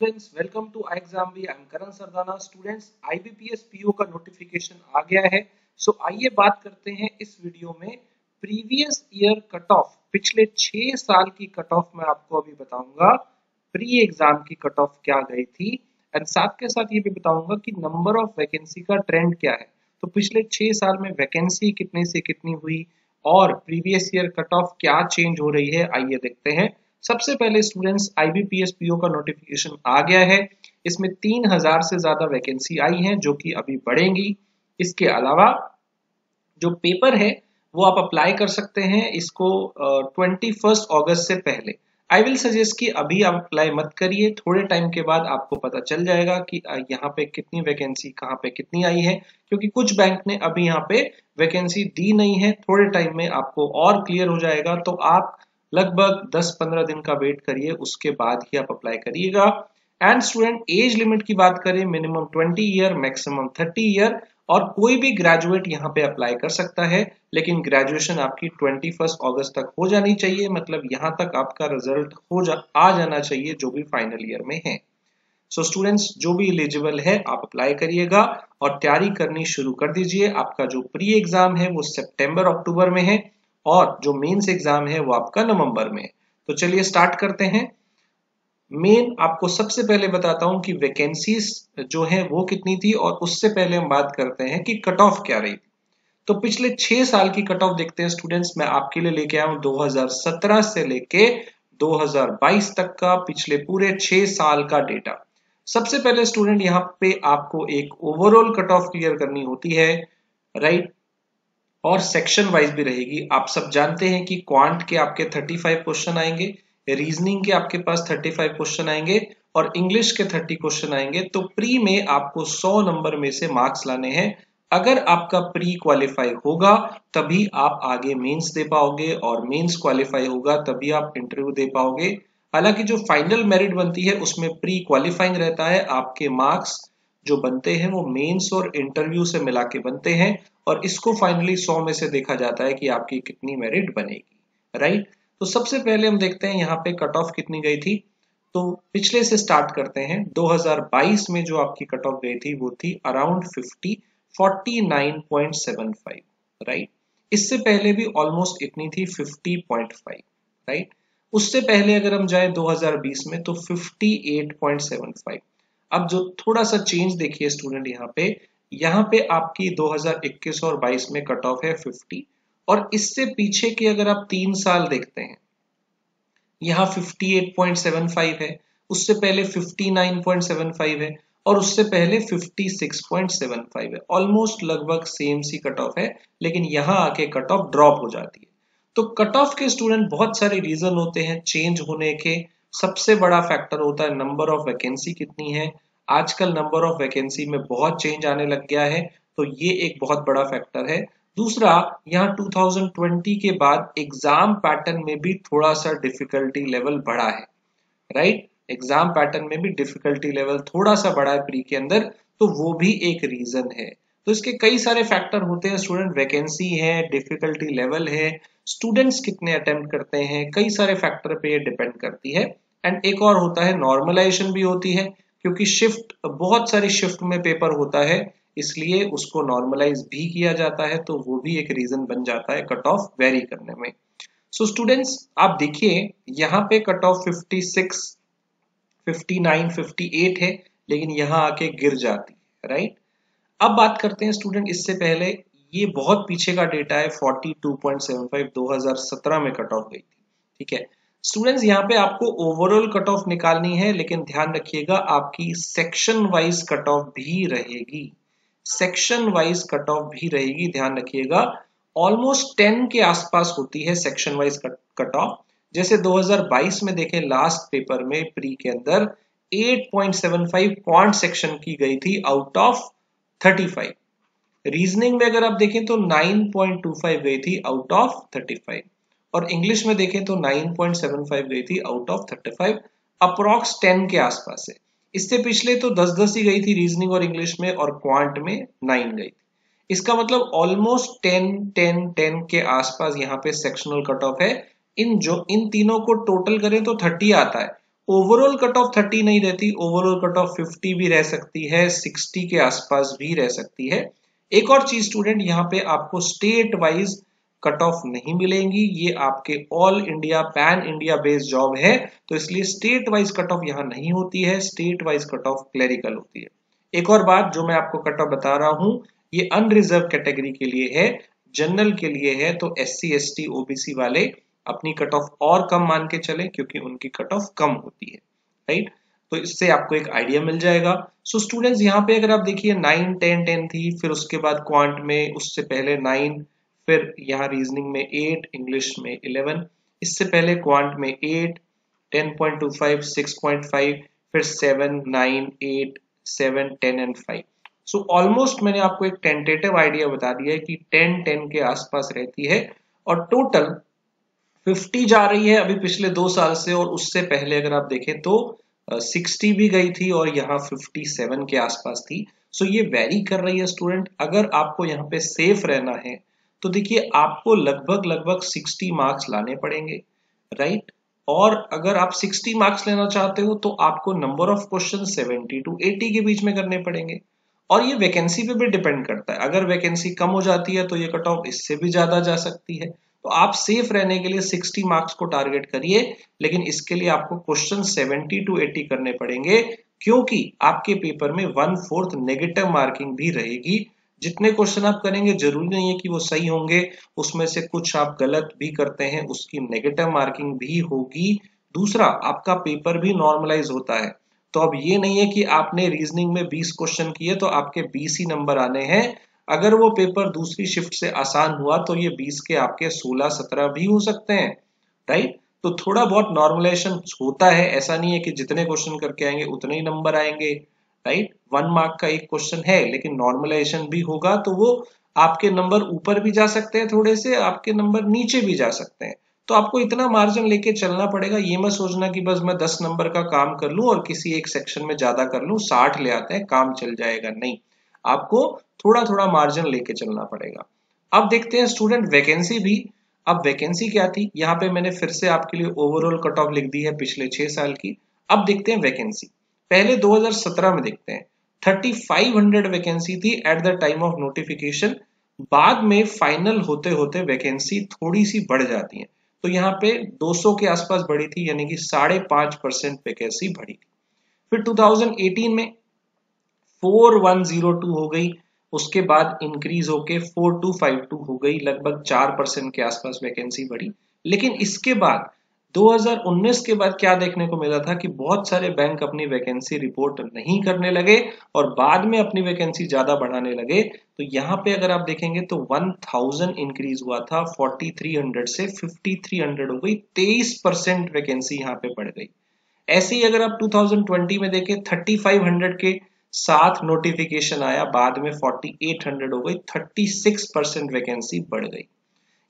Friends welcome to iExamV। I am Karan Sardana. Students IBPS PO का notification आ गया है। सो आइए बात करते हैं इस वीडियो में प्रीवियस ईयर कट ऑफ। पिछले 6 साल की कट ऑफ मैं आपको अभी बताऊंगा। प्री एग्जाम की कट ऑफ क्या गई थी एंड साथ के साथ ये भी बताऊंगा कि नंबर ऑफ वैकेंसी का ट्रेंड क्या है। तो पिछले 6 साल में वैकेंसी कितनी से कितनी हुई और प्रीवियस ईयर कट ऑफ क्या चेंज हो रही है, आइए देखते हैं। सबसे पहले स्टूडेंट्स IBPS PO का नोटिफिकेशन आ गया है। इसमें 3000 से ज्यादा वैकेंसी आई है जो कि अभी बढ़ेंगी। इसके अलावा जो पेपर है वो आप अप्लाई कर सकते हैं इसको 21 अगस्त से पहले। आई विल सजेस्ट कि अभी आप अप्लाई मत करिए, थोड़े टाइम के बाद आपको पता चल जाएगा कि यहाँ पे कितनी वैकेंसी कहाँ पे कितनी आई है, क्योंकि कुछ बैंक ने अभी यहाँ पे वैकेंसी दी नहीं है। थोड़े टाइम में आपको और क्लियर हो जाएगा, तो आप लगभग 10-15 दिन का वेट करिए, उसके बाद ही आप अप्लाई करिएगा। एंड स्टूडेंट एज लिमिट की बात करें, मिनिमम 20 ईयर, मैक्सिमम 30 ईयर, और कोई भी ग्रेजुएट यहाँ पे अप्लाई कर सकता है, लेकिन ग्रेजुएशन आपकी 21 अगस्त तक हो जानी चाहिए। मतलब यहाँ तक आपका रिजल्ट आ जाना चाहिए जो भी फाइनल ईयर में है। सो स्टूडेंट्स जो भी एलिजिबल है आप अप्लाई करिएगा और तैयारी करनी शुरू कर दीजिए। आपका जो प्री एग्जाम है वो सितंबर अक्टूबर में है और जो मेंस एग्जाम है वो आपका नवंबर में है। तो चलिए स्टार्ट करते हैं। मेन आपको सबसे पहले बताता हूं कि वैकेंसीज जो है वो कितनी थी, और उससे पहले हम बात करते हैं कि कट ऑफ क्या रही। तो पिछले 6 साल की कट ऑफ देखते हैं स्टूडेंट्स। मैं आपके लिए लेके आया हूं 2017 से लेके 2022 तक का पिछले पूरे 6 साल का डेटा। सबसे पहले स्टूडेंट यहाँ पे आपको एक ओवरऑल कट ऑफ क्लियर करनी होती है, राइट, और सेक्शन वाइज भी रहेगी। आप सब जानते हैं कि क्वांट के आपके 35 क्वेश्चन आएंगे, रीजनिंग के आपके पास 35 क्वेश्चन आएंगे और इंग्लिश के 30 क्वेश्चन आएंगे। तो प्री में आपको 100 नंबर में से मार्क्स लाने हैं। अगर आपका प्री क्वालिफाई होगा तभी आप आगे मेंस दे पाओगे, और मेंस क्वालिफाई होगा तभी आप इंटरव्यू दे पाओगे। हालांकि जो फाइनल मेरिट बनती है उसमें प्री क्वालिफाइंग रहता है। आपके मार्क्स जो बनते हैं वो मेंस और इंटरव्यू से मिला के बनते हैं, और इसको फाइनली 100 में से देखा जाता है कि आपकी कितनी मेरिट बनेगी, राइट। तो सबसे पहले हम देखते हैं यहाँ पे कट ऑफ कितनी गई थी। तो पिछले से स्टार्ट करते हैं। 2022 में जो आपकी कट ऑफ गई थी वो थी अराउंड 49.75, राइट। इससे पहले भी ऑलमोस्ट इतनी थी, 50.5, राइट। उससे पहले अगर हम जाए 2020 में तो 58.75। अब जो थोड़ा सा चेंज देखिए स्टूडेंट यहाँ पे आपकी 2021 और 22 में कट ऑफ है 50, और इससे पीछे के अगर आप 3 साल देखते हैं यहाँ 58.75 है, उससे पहले 59.75 है, और उससे पहले 56.75 है। ऑलमोस्ट लगभग सेम सी कट ऑफ है, लेकिन यहाँ आके कट ऑफ ड्रॉप हो जाती है। तो कट ऑफ के स्टूडेंट बहुत सारे रीजन होते हैं चेंज होने के। सबसे बड़ा फैक्टर होता है नंबर ऑफ वैकेंसी कितनी है। आजकल नंबर ऑफ वैकेंसी में बहुत चेंज आने लग गया है, तो ये एक बहुत बड़ा फैक्टर है। दूसरा, यहाँ 2020 के बाद एग्जाम पैटर्न में भी थोड़ा सा डिफिकल्टी लेवल बढ़ा है, राइट। एग्जाम पैटर्न में भी डिफिकल्टी लेवल थोड़ा सा बढ़ा है प्री के अंदर, तो वो भी एक रीजन है। तो इसके कई सारे फैक्टर होते हैं स्टूडेंट, वैकेंसी है, डिफिकल्टी लेवल है, स्टूडेंट्स कितने अटेम्प्ट करते हैं, कई सारे फैक्टर पे ये डिपेंड करती है। एंड एक और होता है नॉर्मलाइजेशन भी होती है, क्योंकि शिफ्ट बहुत सारी शिफ्ट में पेपर होता है, इसलिए उसको नॉर्मलाइज भी किया जाता है, तो वो भी एक रीजन बन जाता है कट ऑफ वेरी करने में। सो स्टूडेंट्स आप देखिए यहाँ पे कट ऑफ 56, 59, 58 है, लेकिन यहाँ आके गिर जाती है, राइट। अब बात करते हैं स्टूडेंट, इससे पहले ये बहुत पीछे का डेटा है, 42.75 2017 में कट ऑफ गई थी, ठीक है। स्टूडेंट्स यहाँ पे आपको ओवरऑल कट ऑफ निकालनी है, लेकिन ध्यान रखिएगा आपकी सेक्शन वाइज कट ऑफ भी रहेगी। सेक्शन वाइज कट ऑफ भी रहेगी, ध्यान रखिएगा। ऑलमोस्ट 10 के आसपास होती है सेक्शन वाइज कट ऑफ। जैसे 2022 में देखें लास्ट पेपर में प्री के अंदर 8.75 क्वांट सेक्शन की गई थी आउट ऑफ 35। रीजनिंग में अगर आप देखें तो 9.25 गई थी आउट ऑफ 35, और इंग्लिश में देखें तो 9.75 गई थी आउट ऑफ 35। अप्रोक्स 10 के आसपास है। इससे पिछले तो 10-10 ही गई थी रीजनिंग और इंग्लिश में, और क्वांट में 9 गई थी। इसका मतलब ऑलमोस्ट 10 के आसपास यहाँ पे सेक्शनल कट ऑफ है। इन तीनों को टोटल करें तो 30 आता है, ओवरऑल कट ऑफ 30 नहीं रहती, ओवरऑल कट ऑफ 50 भी रह सकती है, 60 के आसपास भी रह सकती है। एक और चीज स्टूडेंट, यहाँ पे आपको स्टेट वाइज कट ऑफ नहीं मिलेंगी, ये आपके all India pan India based job है, तो इसलिए स्टेट वाइज कट ऑफ यहाँ नहीं होती है, state wise cut off clerical होती है। एक और बात जो मैं आपको कट ऑफ बता रहा हूं, ये अनरिजर्व कैटेगरी के लिए है, जनरल के लिए है, तो SC ST OBC वाले अपनी कट ऑफ और कम मान के चले क्योंकि उनकी कट ऑफ कम होती है, राइट। तो इससे आपको एक आइडिया मिल जाएगा। सो स्टूडेंट्स यहाँ पे अगर आप देखिए 9 10 10 थी, फिर उसके बाद क्वांट में उससे पहले 9, फिर यहाँ रीजनिंग में 8, इंग्लिश में 11, इससे पहले क्वांट में 8, 10.25, 6.5, फिर 7 9 8 7 10 एंड 5। सो ऑलमोस्ट मैंने आपको एक टेंटेटिव आइडिया बता दिया है कि 10 10 के आसपास रहती है, और टोटल 50 जा रही है अभी पिछले 2 साल से, और उससे पहले अगर आप देखें तो 60 भी गई थी और यहाँ 57 के आसपास थी। सो ये वेरी कर रही है स्टूडेंट। अगर आपको यहाँ पे सेफ रहना है तो देखिए आपको लगभग लगभग 60 मार्क्स लाने पड़ेंगे, राइट। और अगर आप 60 मार्क्स लेना चाहते हो तो आपको नंबर ऑफ क्वेश्चन 70 to 80 के बीच में करने पड़ेंगे, और ये वैकेंसी पे भी डिपेंड करता है। अगर वैकेंसी कम हो जाती है तो ये कट ऑफ इससे भी ज्यादा जा सकती है। तो आप सेफ रहने के लिए 60 मार्क्स को टारगेट करिए, लेकिन इसके लिए आपको क्वेश्चन 70 to 80 करने पड़ेंगे, क्योंकि आपके पेपर में 1/4 नेगेटिव मार्किंग भी रहेगी। जितने क्वेश्चन आप करेंगे जरूरी नहीं है कि वो सही होंगे, उसमें से कुछ आप गलत भी करते हैं उसकी नेगेटिव मार्किंग भी होगी। दूसरा, आपका पेपर भी नॉर्मलाइज होता है, तो अब ये नहीं है कि आपने रीजनिंग में 20 क्वेश्चन किए तो आपके 20 ही नंबर आने हैं। अगर वो पेपर दूसरी शिफ्ट से आसान हुआ तो ये 20 के आपके 16 17 भी हो सकते हैं, राइट। तो थोड़ा बहुत नॉर्मलाइजेशन होता है, ऐसा नहीं है कि जितने क्वेश्चन करके आएंगे उतने ही नंबर आएंगे, राइट। 1 मार्क का एक क्वेश्चन है, लेकिन नॉर्मलाइजेशन भी होगा तो वो आपके नंबर ऊपर भी जा सकते हैं, थोड़े से आपके नंबर नीचे भी जा सकते हैं। तो आपको इतना मार्जिन लेके चलना पड़ेगा। ये मत सोचना कि बस मैं 10 नंबर का काम कर लूं और किसी एक सेक्शन में ज्यादा कर लूं, 60 ले आते हैं काम चल जाएगा, नहीं। आपको थोड़ा थोड़ा मार्जिन लेके चलना पड़ेगा। अब देखते हैं स्टूडेंट वैकेंसी भी। अब वैकेंसी क्या थी, यहाँ पे मैंने फिर से आपके लिए ओवरऑल कट ऑफ लिख दी है पिछले 6 साल की। अब देखते हैं वैकेंसी। पहले 2017 में देखते हैं, 3500 वैकेंसी थी at the time of notification. बाद में फाइनल होते होते वैकेंसी थोड़ी सी बढ़ जाती है, तो यहाँ पे 200 के आसपास बढ़ी थी, यानी कि 5.5% वैकेंसी बढ़ी थी। फिर 2018 में 4102 हो गई, उसके बाद इंक्रीज होके 4252 हो गई, लगभग 4% के आसपास वैकेंसी बढ़ी। लेकिन इसके बाद 2019 के बाद क्या देखने को मिला था कि बहुत सारे बैंक अपनी वैकेंसी रिपोर्ट नहीं करने लगे और बाद में अपनी वैकेंसी ज्यादा बढ़ाने लगे। तो यहाँ पे अगर आप देखेंगे तो 1000 इंक्रीज हुआ था, 4300 से 5300 हो गई, 23% वैकेंसी यहाँ पे बढ़ गई। ऐसे ही अगर आप 2020 में देखें, 3500 के साथ नोटिफिकेशन आया, बाद में 4800 हो गई, 36% वैकेंसी बढ़ गई।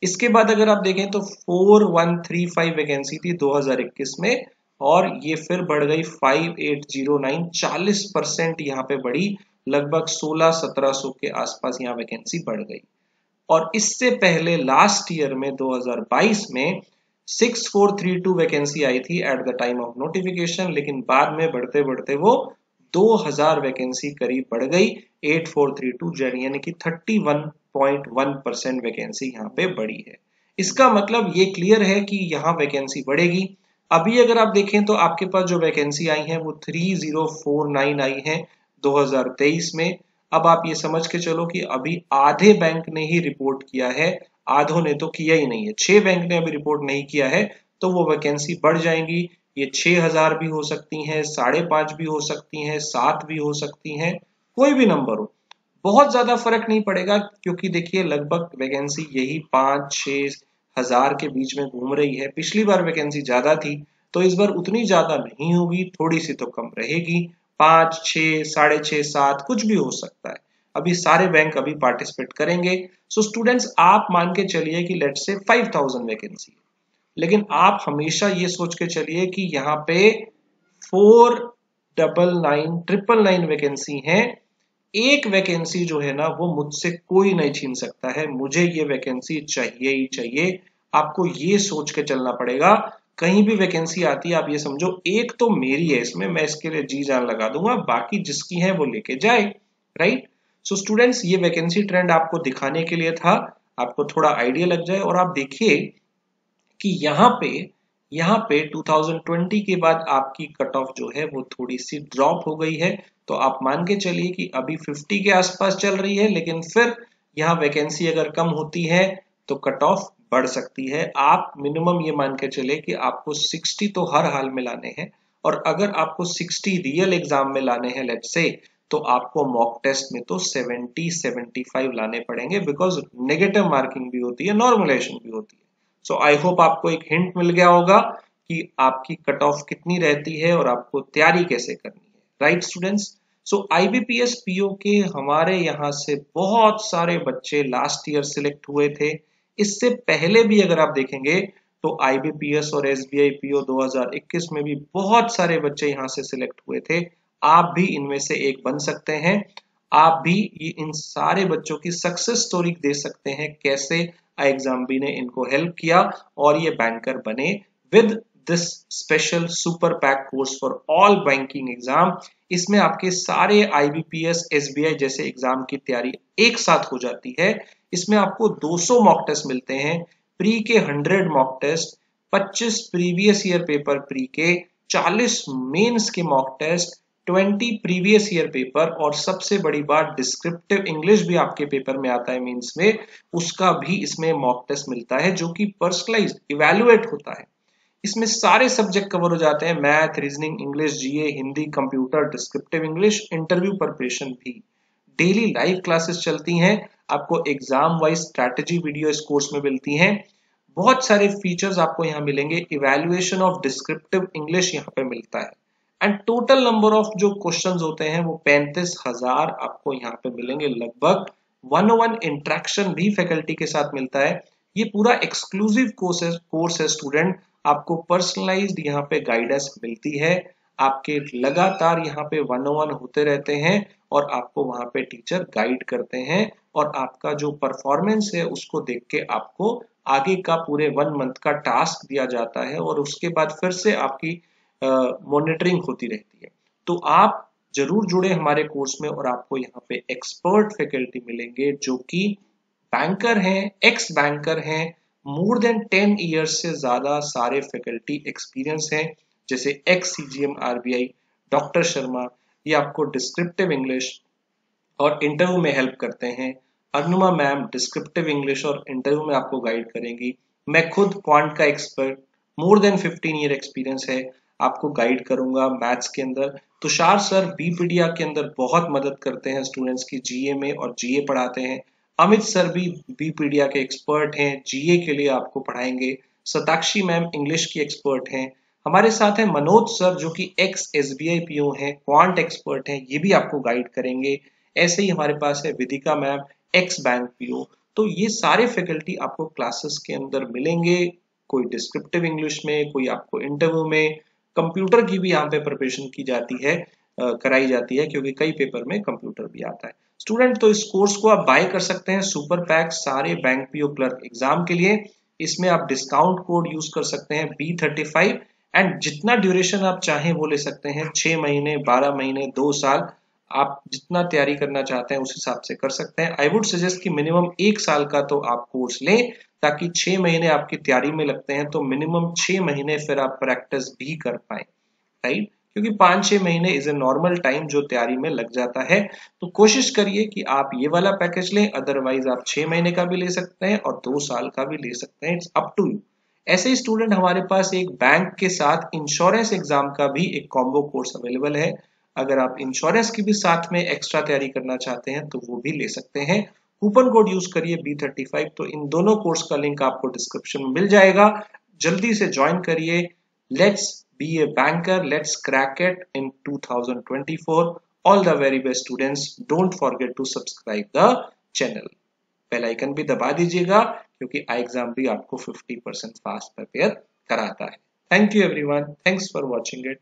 इसके बाद अगर आप देखें तो 4135 वैकेंसी थी 2021 में, और ये फिर बढ़ गई 5809, 40% यहाँ पे बढ़ी, लगभग 1600-1700 के आसपास यहाँ वैकेंसी बढ़ गई। और इससे पहले लास्ट ईयर में 2022 में 6432 वैकेंसी आई थी at the time of notification, लेकिन बाद में बढ़ते बढ़ते वो 2000 वैकेंसी करीब बढ़ गई, 8432, यानी कि 31.1% वैकेंसी यहाँ पे बढ़ी है। इसका मतलब ये क्लियर है कि यहाँ वैकेंसी बढ़ेगी। अभी अगर आप देखें तो आपके पास जो वैकेंसी आई है वो 3049 आई है 2023 में। अब आप ये समझ के चलो कि अभी आधे बैंक ने ही रिपोर्ट किया है, आधों ने तो किया ही नहीं है। 6 बैंक ने अभी रिपोर्ट नहीं किया है, तो वो वैकेंसी बढ़ जाएंगी। ये 6000 भी हो सकती हैं, 5.5 भी हो सकती हैं, 7 भी हो सकती हैं, कोई भी नंबर हो, बहुत ज्यादा फर्क नहीं पड़ेगा। क्योंकि देखिए लगभग वैकेंसी यही 5-6 हजार के बीच में घूम रही है। पिछली बार वैकेंसी ज्यादा थी, तो इस बार उतनी ज्यादा नहीं होगी, थोड़ी सी तो कम रहेगी, 5 6 6.5 7 कुछ भी हो सकता है। अभी सारे बैंक अभी पार्टिसिपेट करेंगे। सो स्टूडेंट्स, आप मान के चलिए कि लेट से 5000 वैकेंसी, लेकिन आप हमेशा ये सोच के चलिए कि यहाँ पे 499 वैकेंसी है। एक वैकेंसी जो है ना वो मुझसे कोई नहीं छीन सकता है, मुझे ये वैकेंसी चाहिए ही चाहिए। आपको ये सोच के चलना पड़ेगा कहीं भी वैकेंसी आती है आप ये समझो एक तो मेरी है इसमें, मैं इसके लिए जी जान लगा दूंगा, बाकी जिसकी है वो लेके जाए, राइट। सो स्टूडेंट्स ये वैकेंसी ट्रेंड आपको दिखाने के लिए था, आपको थोड़ा आइडिया लग जाए। और आप देखिए कि यहाँ पे 2020 के बाद आपकी कट ऑफ जो है वो थोड़ी सी ड्रॉप हो गई है। तो आप मान के चलिए कि अभी 50 के आसपास चल रही है, लेकिन फिर यहाँ वैकेंसी अगर कम होती है तो कट ऑफ बढ़ सकती है। आप मिनिमम ये मान के चले कि आपको 60 तो हर हाल में लाने हैं, और अगर आपको 60 रियल एग्जाम में लाने हैं लेट्स से, तो आपको मॉक टेस्ट में तो 70-75 लाने पड़ेंगे, बिकॉज नेगेटिव मार्किंग भी होती है, नॉर्मलाइजेशन भी होती है। सो आई होप आपको एक हिंट मिल गया होगा कि आपकी कट ऑफ कितनी रहती है और आपको तैयारी कैसे करनी है, राइट स्टूडेंट्स। सो आईबीपीएस पीओ के हमारे यहाँ से बहुत सारे बच्चे लास्ट ईयर सिलेक्ट हुए थे। इससे पहले भी अगर आप देखेंगे तो आईबीपीएस और एसबीआई पीओ 2021 में भी बहुत सारे बच्चे यहाँ से सिलेक्ट हुए थे। आप भी इनमें से एक बन सकते हैं। आप भी इन सारे बच्चों की सक्सेस स्टोरी दे सकते हैं, कैसे iExamB ने इनको हेल्प किया और ये बैंकर बने with this special super pack course for all banking exam. इसमें आपके सारे आईबीपीएस एसबीआई जैसे एग्जाम की तैयारी एक साथ हो जाती है। इसमें आपको 200 मॉक टेस्ट मिलते हैं, प्री के 100 mock test, 25 previous year paper pre के, 40 मेंस के mock test, 20 previous year paper, और सबसे बड़ी बात डिस्क्रिप्टिव इंग्लिश भी आपके पेपर में आता है मेंस में, उसका भी इसमें मॉक टेस्ट मिलता है जो कि पर्सनलाइज्ड इवैल्यूएट होता है। इसमें सारे सब्जेक्ट कवर हो जाते हैं, math, reasoning, English, GA, Hindi, computer, descriptive English, interview preparation भी। डेली लाइव क्लासेस चलती हैं, आपको एग्जाम वाइज स्ट्रैटेजी वीडियो इस कोर्स में मिलती हैं, बहुत सारे फीचर्स आपको यहाँ मिलेंगे, इवैल्यूएशन ऑफ डिस्क्रिप्टिव इंग्लिश यहाँ पे मिलता है, एंड टोटल नंबर ऑफ जो क्वेश्चंस होते हैं वो 35,000 आपको यहाँ पे मिलेंगे लगभग। 1-on-1 इंटरेक्शन भी फैकल्टी के साथ मिलता है। ये पूरा एक्सक्लूसिव कोर्स है स्टूडेंट, आपको पर्सनलाइज्ड यहाँ पे गाइडेंस मिलती है, आपके लगातार यहाँ पे 1-on-1 होते रहते हैं और आपको वहां पे टीचर गाइड करते हैं, और आपका जो परफॉर्मेंस है उसको देख के आपको आगे का पूरे 1 मंथ का टास्क दिया जाता है, और उसके बाद फिर से आपकी मॉनिटरिंग होती रहती है। तो आप जरूर जुड़े हमारे कोर्स में, और आपको यहाँ पे एक्सपर्ट फैकल्टी मिलेंगे जो कि बैंकर हैं, एक्स बैंकर हैं, मोर देन 10 इयर्स से ज्यादा सारे फैकल्टी एक्सपीरियंस हैं, जैसे ex CGM RBI doctor Sharma, ये आपको डिस्क्रिप्टिव इंग्लिश और इंटरव्यू में हेल्प करते हैं। अनुमा मैम डिस्क्रिप्टिव इंग्लिश और इंटरव्यू में आपको गाइड करेंगी। मैं खुद क्वांट का expert, more than 15 year experience है, आपको गाइड करूंगा मैथ्स के अंदर। तुषार सर बीपीडिया के अंदर बहुत मदद करते हैं स्टूडेंट्स की जीए में, और जीए पढ़ाते हैं। अमित सर भी बीपीडिया के एक्सपर्ट हैं, जीए के लिए आपको पढ़ाएंगे। सताक्षी मैम इंग्लिश की एक्सपर्ट हैं। हमारे साथ है मनोज सर जो कि एक्स एसबीआई पीओ हैं, क्वांट एक्सपर्ट हैं, ये भी आपको गाइड करेंगे। ऐसे ही हमारे पास है विदिका मैम एक्स बैंक पीओ। तो ये सारे फैकल्टी आपको क्लासेस के अंदर मिलेंगे, कोई डिस्क्रिप्टिव इंग्लिश में, कोई आपको इंटरव्यू में, कंप्यूटर की भी यहाँ पे प्रिपरेशन की जाती है, कराई जाती है, क्योंकि कई पेपर में कंप्यूटर भी आता है स्टूडेंट। तो इस कोर्स को आप बाय कर सकते हैं, सुपर पैक सारे बैंक पीओ क्लर्क एग्जाम के लिए। इसमें आप डिस्काउंट कोड यूज कर सकते हैं B35, एंड जितना ड्यूरेशन आप चाहें वो ले सकते हैं, 6 महीने, 12 महीने, 2 साल, आप जितना तैयारी करना चाहते हैं उस हिसाब से कर सकते हैं। आई वुड सजेस्ट कि मिनिमम 1 साल का तो आप कोर्स लें, ताकि 6 महीने आपकी तैयारी में लगते हैं तो मिनिमम 6 महीने फिर आप प्रैक्टिस भी कर पाए, राइट। क्योंकि 5-6 महीने इज ए नॉर्मल टाइम जो तैयारी में लग जाता है। तो कोशिश करिए कि आप ये वाला पैकेज लें, अदरवाइज आप 6 महीने का भी ले सकते हैं और 2 साल का भी ले सकते हैं, इट्स अप टू यू। ऐसे ही स्टूडेंट हमारे पास एक बैंक के साथ इंश्योरेंस एग्जाम का भी एक कॉम्बो कोर्स अवेलेबल है। अगर आप इंश्योरेंस की भी साथ में एक्स्ट्रा तैयारी करना चाहते हैं तो वो भी ले सकते हैं। कूपन कोड यूज करिए B35। तो इन दोनों कोर्स का लिंक आपको डिस्क्रिप्शन में मिल जाएगा, जल्दी से ज्वाइन करिए। Let's be a banker, let's crack it in 2024। All the very best students, don't forget to subscribe the channel, bell icon भी दबा दीजिएगा, क्योंकि iExamB भी आपको 50% फास्ट प्रिपेयर कराता है। Thank you everyone, thanks for watching it.